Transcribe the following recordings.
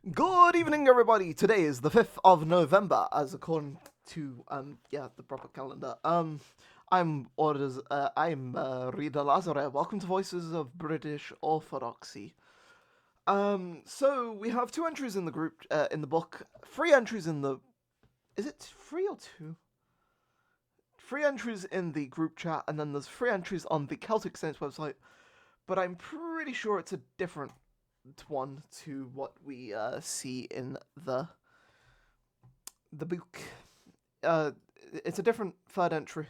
Good evening, everybody. Today is the 5th of November, as according to the proper calendar. I'm Rida Lazare. Welcome to Voices of British Orthodoxy. So we have two entries in the group in the book, three entries in the. Is it three or two? Three entries in the group chat, and then there's three entries on the Celtic Saints website. But I'm pretty sure it's a different one to what we see in the book. It's a different third entry.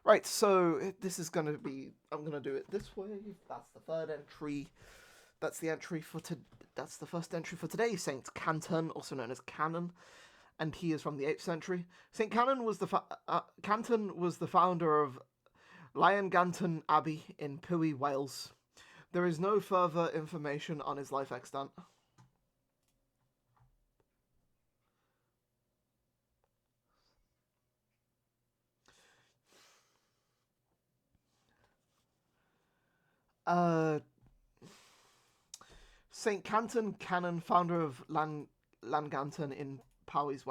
Right, so this is gonna be. I'm gonna do it this way. That's the third entry. That's the entry for That's the first entry for today. Saint Canton, also known as Canon, and he is from the 8th century. Saint Canon was Canton was the founder of Llanganton Abbey in Pwy, Wales. There is no further information on his life extant. Uh, Saint Canton Canon, founder of Llanganton in Powys,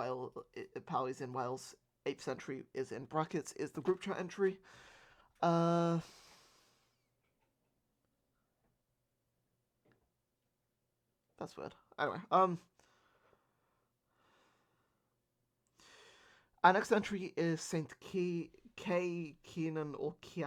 in Wales, 8th century, is in brackets, is the group chat entry. That's weird. Anyway, our next entry is Saint Keenan or Kea.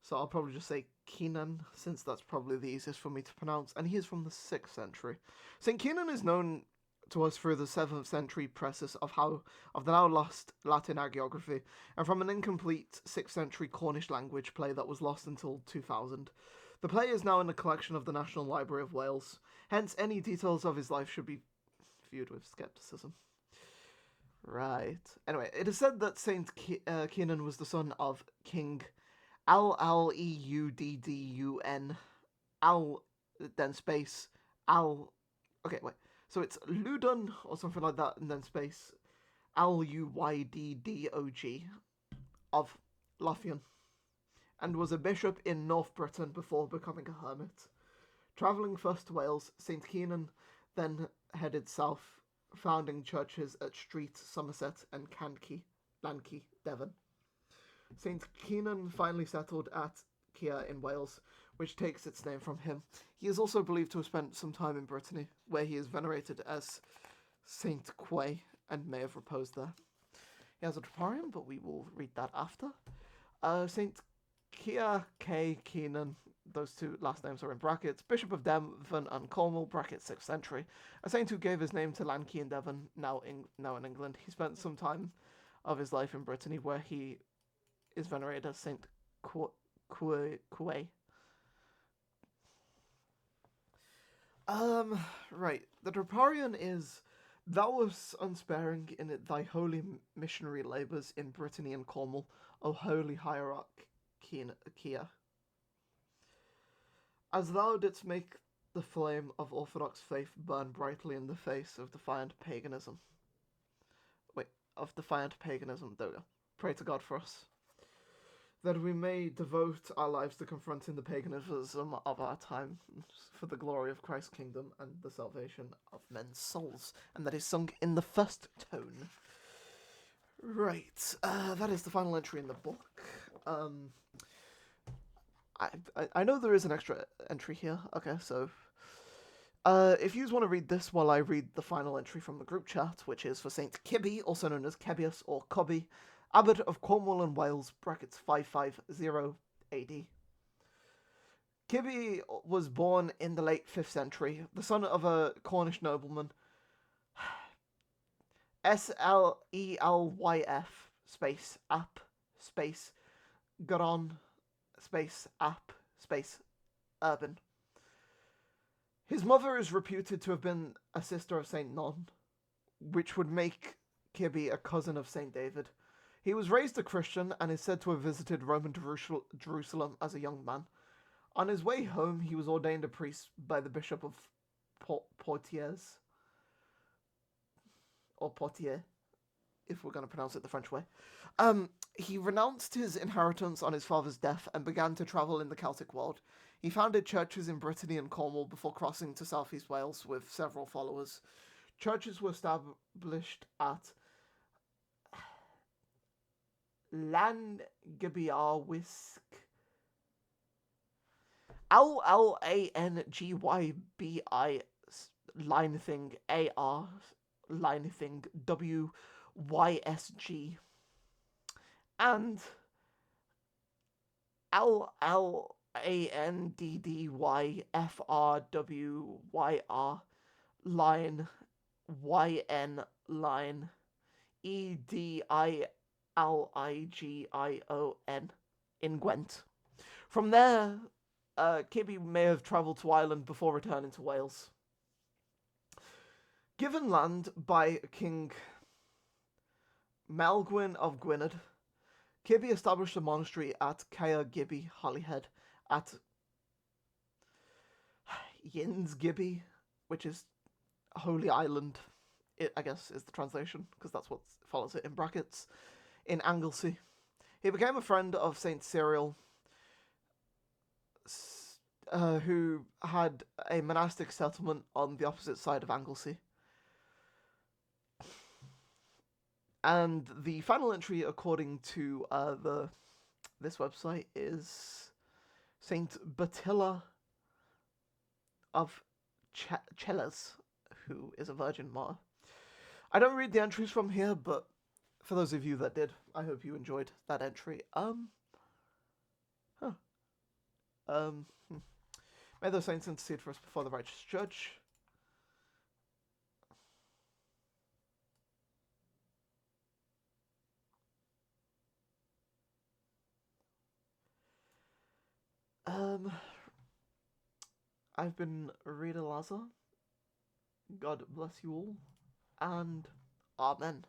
So I'll probably just say Keenan, since that's probably the easiest for me to pronounce, and he is from the 6th century. St. Keenan is known to us through the 7th century presses of the now lost Latin hagiography, and from an incomplete 6th century Cornish language play that was lost until 2000. The play is now in the collection of the National Library of Wales, hence any details of his life should be viewed with skepticism. Right. Anyway, it is said that Saint Keenan was the son of King Leuddun, Al, then space, Al. Okay, wait. So it's Ludun or something like that, and then space, Luyddog of Lothian, and was a bishop in North Britain before becoming a hermit. Travelling first to Wales, St. Keenan then headed south, founding churches at Street, Somerset, and Lanky, Devon. St. Keenan finally settled at Kea in Wales, which takes its name from him. He is also believed to have spent some time in Brittany, where he is venerated as Saint Quay and may have reposed there. He has a Troparion, but we will read that after. Saint Kea K. Keenan, those two last names are in brackets, Bishop of Devon and Cornwall, brackets 6th century, a saint who gave his name to Lanky in Devon, now in England. He spent some time of his life in Brittany, where he is venerated as Saint Quay. Right. The Troparion is: Thou wast unsparing in thy holy missionary labours in Brittany and Cornwall, O holy Hierarch Kea. As thou didst make the flame of orthodox faith burn brightly in the face of defiant paganism. There we go. Pray to God for us, that we may devote our lives to confronting the paganism of our time for the glory of Christ's kingdom and the salvation of men's souls. And that is sung in the first tone. Right, that is the final entry in the book. I know there is an extra entry here. Okay, so if you want to read this while I read the final entry from the group chat, which is for Saint Kibby, also known as Kebius or Cobby, Abbot of Cornwall and Wales, brackets 550 AD. Kibby was born in the late 5th century, the son of a Cornish nobleman. Slelyf space app space Garon space app space urban. His mother is reputed to have been a sister of Saint Non, which would make Kibby a cousin of Saint David. He was raised a Christian and is said to have visited Roman Jerusalem as a young man. On his way home, he was ordained a priest by the Bishop of Poitiers, or Poitiers, if we're going to pronounce it the French way. He renounced his inheritance on his father's death and began to travel in the Celtic world. He founded churches in Brittany and Cornwall before crossing to southeast Wales with several followers. Churches were established at Langybywisk, Langybi Linething AR Linething WYSG, and LLANDDYFRWYR line YN line EDILIGION in Gwent. From there, Kebby may have travelled to Ireland before returning to Wales. Given land by King Melgwyn of Gwynedd, Kebby established a monastery at Caer Giby, Holyhead, at Yinsgiby, which is Holy Island, I guess is the translation, because that's what follows it in brackets, in Anglesey. He became a friend of Saint Cyril, who had a monastic settlement on the opposite side of Anglesey. And the final entry, according to this website, is Saint Batilla of Chelas, who is a virgin martyr. I don't read the entries from here, but for those of you that did, I hope you enjoyed that entry. May those saints intercede for us before the righteous judge. I've been Rita Laza. God bless you all, and Amen.